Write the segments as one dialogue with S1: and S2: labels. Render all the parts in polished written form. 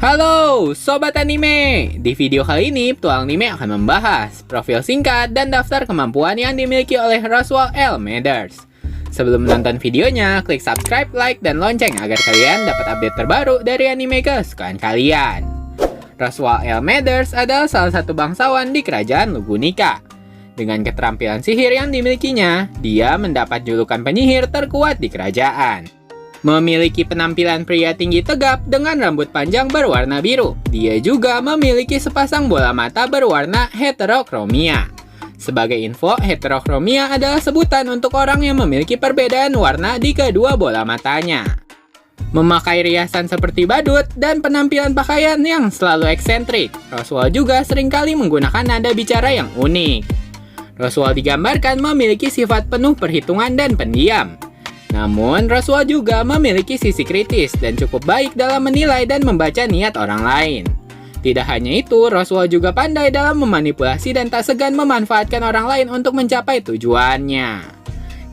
S1: Halo Sobat Anime! Di video kali ini, Petualang Anime akan membahas profil singkat dan daftar kemampuan yang dimiliki oleh Roswell L. Mathers. Sebelum menonton videonya, klik subscribe, like, dan lonceng agar kalian dapat update terbaru dari anime kesukaan kalian. Roswell L. Mathers adalah salah satu bangsawan di kerajaan Lugunica. Dengan keterampilan sihir yang dimilikinya, dia mendapat julukan penyihir terkuat di kerajaan. Memiliki penampilan pria tinggi tegap dengan rambut panjang berwarna biru. Dia juga memiliki sepasang bola mata berwarna heterokromia. Sebagai info, heterokromia adalah sebutan untuk orang yang memiliki perbedaan warna di kedua bola matanya. Memakai riasan seperti badut dan penampilan pakaian yang selalu eksentrik, Roswell juga seringkali menggunakan nada bicara yang unik. Roswell digambarkan memiliki sifat penuh perhitungan dan pendiam. Namun, Roswell juga memiliki sisi kritis dan cukup baik dalam menilai dan membaca niat orang lain. Tidak hanya itu, Roswell juga pandai dalam memanipulasi dan tak segan memanfaatkan orang lain untuk mencapai tujuannya.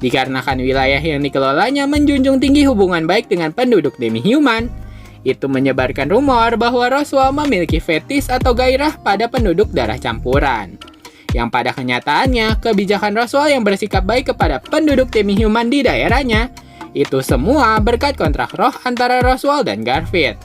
S1: Dikarenakan wilayah yang dikelolanya menjunjung tinggi hubungan baik dengan penduduk demi-human, itu menyebarkan rumor bahwa Roswell memiliki fetis atau gairah pada penduduk darah campuran. Yang pada kenyataannya, kebijakan Roswell yang bersikap baik kepada penduduk demi-human di daerahnya, itu semua berkat kontrak roh antara Roswell dan Garfield.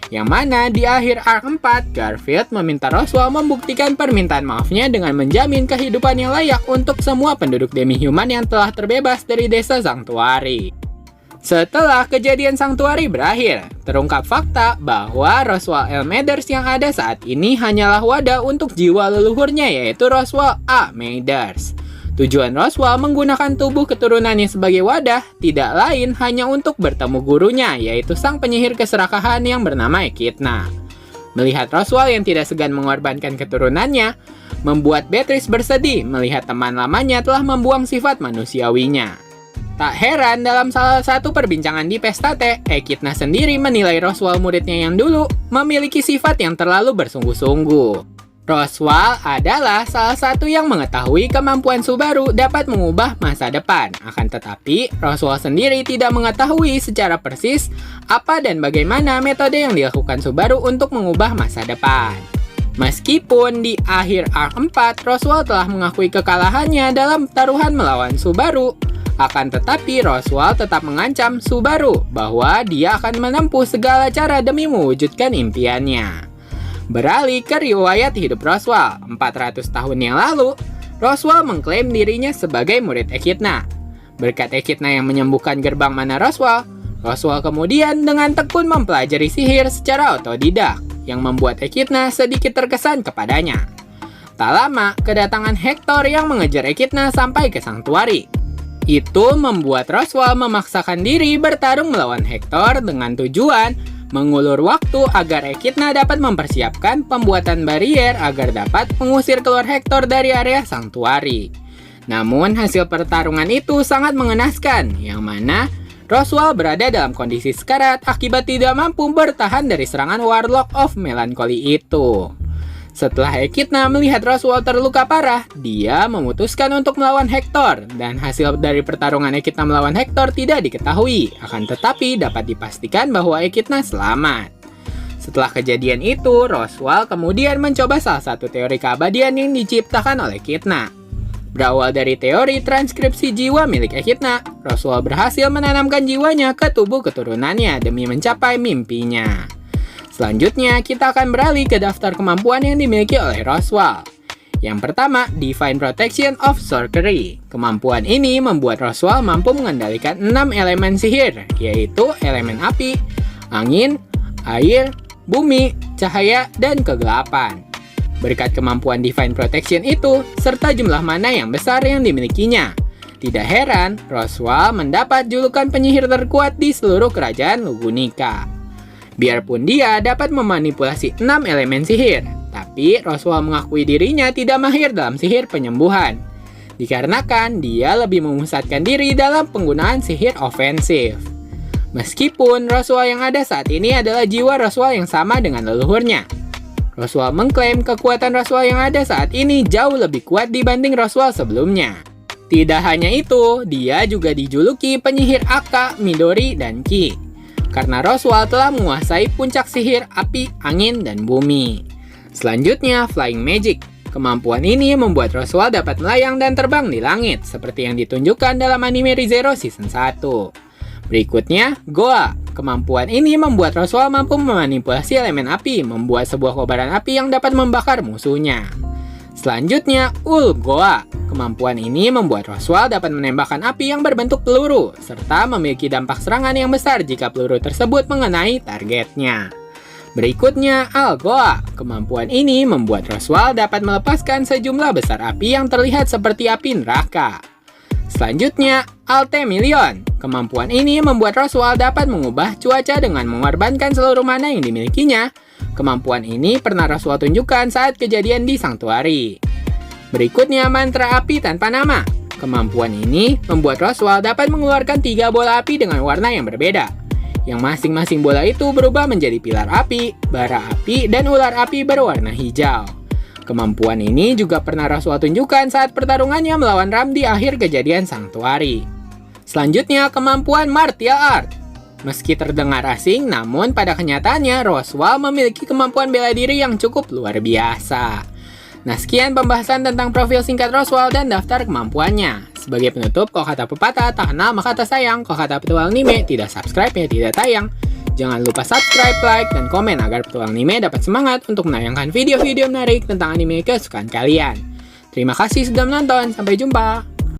S1: Yang mana di akhir arc 4, Garfield meminta Roswell membuktikan permintaan maafnya dengan menjamin kehidupan yang layak untuk semua penduduk demi-human yang telah terbebas dari desa Sanctuary. Setelah kejadian Sanctuary berakhir, terungkap fakta bahwa Roswell L. Mathers yang ada saat ini hanyalah wadah untuk jiwa leluhurnya, yaitu Roswell A. Mathers. Tujuan Roswell menggunakan tubuh keturunannya sebagai wadah tidak lain hanya untuk bertemu gurunya, yaitu sang penyihir keserakahan yang bernama Echidna. Melihat Roswell yang tidak segan mengorbankan keturunannya, membuat Beatrice bersedih melihat teman lamanya telah membuang sifat manusiawinya. Tak heran dalam salah satu perbincangan di pesta teh, Echidna sendiri menilai Roswell muridnya yang dulu memiliki sifat yang terlalu bersungguh-sungguh. Roswell adalah salah satu yang mengetahui kemampuan Subaru dapat mengubah masa depan. Akan tetapi, Roswell sendiri tidak mengetahui secara persis apa dan bagaimana metode yang dilakukan Subaru untuk mengubah masa depan. Meskipun di akhir arc 4, Roswell telah mengakui kekalahannya dalam taruhan melawan Subaru, akan tetapi Roswell tetap mengancam Subaru bahwa dia akan menempuh segala cara demi mewujudkan impiannya. Beralih ke riwayat hidup Roswell, 400 tahun yang lalu, Roswell mengklaim dirinya sebagai murid Echidna. Berkat Echidna yang menyembuhkan gerbang mana Roswell, Roswell kemudian dengan tekun mempelajari sihir secara otodidak, yang membuat Echidna sedikit terkesan kepadanya. Tak lama, kedatangan Hector yang mengejar Echidna sampai ke Sanctuary. Itu membuat Roswell memaksakan diri bertarung melawan Hector dengan tujuan mengulur waktu agar Echidna dapat mempersiapkan pembuatan barrier agar dapat mengusir keluar Hector dari area Sanctuary. Namun hasil pertarungan itu sangat mengenaskan, yang mana Roswell berada dalam kondisi sekarat akibat tidak mampu bertahan dari serangan Warlock of Melancholy itu. Setelah Echidna melihat Roswell terluka parah, dia memutuskan untuk melawan Hector, dan hasil dari pertarungan Echidna melawan Hector tidak diketahui, akan tetapi dapat dipastikan bahwa Echidna selamat. Setelah kejadian itu, Roswell kemudian mencoba salah satu teori keabadian yang diciptakan oleh Echidna. Berawal dari teori transkripsi jiwa milik Echidna, Roswell berhasil menanamkan jiwanya ke tubuh keturunannya demi mencapai mimpinya. Selanjutnya, kita akan beralih ke daftar kemampuan yang dimiliki oleh Roswell. Yang pertama, Divine Protection of Sorcery. Kemampuan ini membuat Roswell mampu mengendalikan 6 elemen sihir, yaitu elemen api, angin, air, bumi, cahaya, dan kegelapan. Berkat kemampuan Divine Protection itu, serta jumlah mana yang besar yang dimilikinya, tidak heran Roswell mendapat julukan penyihir terkuat di seluruh kerajaan Lugunica. Biarpun dia dapat memanipulasi 6 elemen sihir, tapi Roswell mengakui dirinya tidak mahir dalam sihir penyembuhan. Dikarenakan dia lebih memusatkan diri dalam penggunaan sihir ofensif. Meskipun Roswell yang ada saat ini adalah jiwa Roswell yang sama dengan leluhurnya, Roswell mengklaim kekuatan Roswell yang ada saat ini jauh lebih kuat dibanding Roswell sebelumnya. Tidak hanya itu, dia juga dijuluki penyihir Akka, Midori, dan Ki. karena Roswell telah menguasai puncak sihir api, angin, dan bumi. Selanjutnya, Flying Magic. Kemampuan ini membuat Roswell dapat melayang dan terbang di langit, seperti yang ditunjukkan dalam anime ReZero Season 1. Berikutnya, Goa. Kemampuan ini membuat Roswell mampu memanipulasi elemen api, membuat sebuah kobaran api yang dapat membakar musuhnya. Selanjutnya, Goa. Kemampuan ini membuat Roswell dapat menembakkan api yang berbentuk peluru, serta memiliki dampak serangan yang besar jika peluru tersebut mengenai targetnya. Berikutnya, Goa. Kemampuan ini membuat Roswell dapat melepaskan sejumlah besar api yang terlihat seperti api neraka. Selanjutnya, Altemillion. Kemampuan ini membuat Roswell dapat mengubah cuaca dengan mengorbankan seluruh mana yang dimilikinya. Kemampuan ini pernah Roswell tunjukkan saat kejadian di Sanctuary. Berikutnya, Mantra Api Tanpa Nama. Kemampuan ini membuat Roswell dapat mengeluarkan 3 bola api dengan warna yang berbeda, yang masing-masing bola itu berubah menjadi pilar api, bara api, dan ular api berwarna hijau. Kemampuan ini juga pernah Roswell tunjukkan saat pertarungannya melawan Ram di akhir kejadian Sanctuary. Selanjutnya, kemampuan Martial Art. Meski terdengar asing, namun pada kenyataannya Roswell memiliki kemampuan bela diri yang cukup luar biasa. Nah, sekian pembahasan tentang profil singkat Roswell dan daftar kemampuannya. Sebagai penutup, kalau kata pepatah, tak kenal maka tak sayang. Kalau kata petualang anime, tidak subscribe ya tidak tayang. Jangan lupa subscribe, like, dan komen agar petualang anime dapat semangat untuk menayangkan video-video menarik tentang anime kesukaan kalian. Terima kasih sudah menonton, sampai jumpa!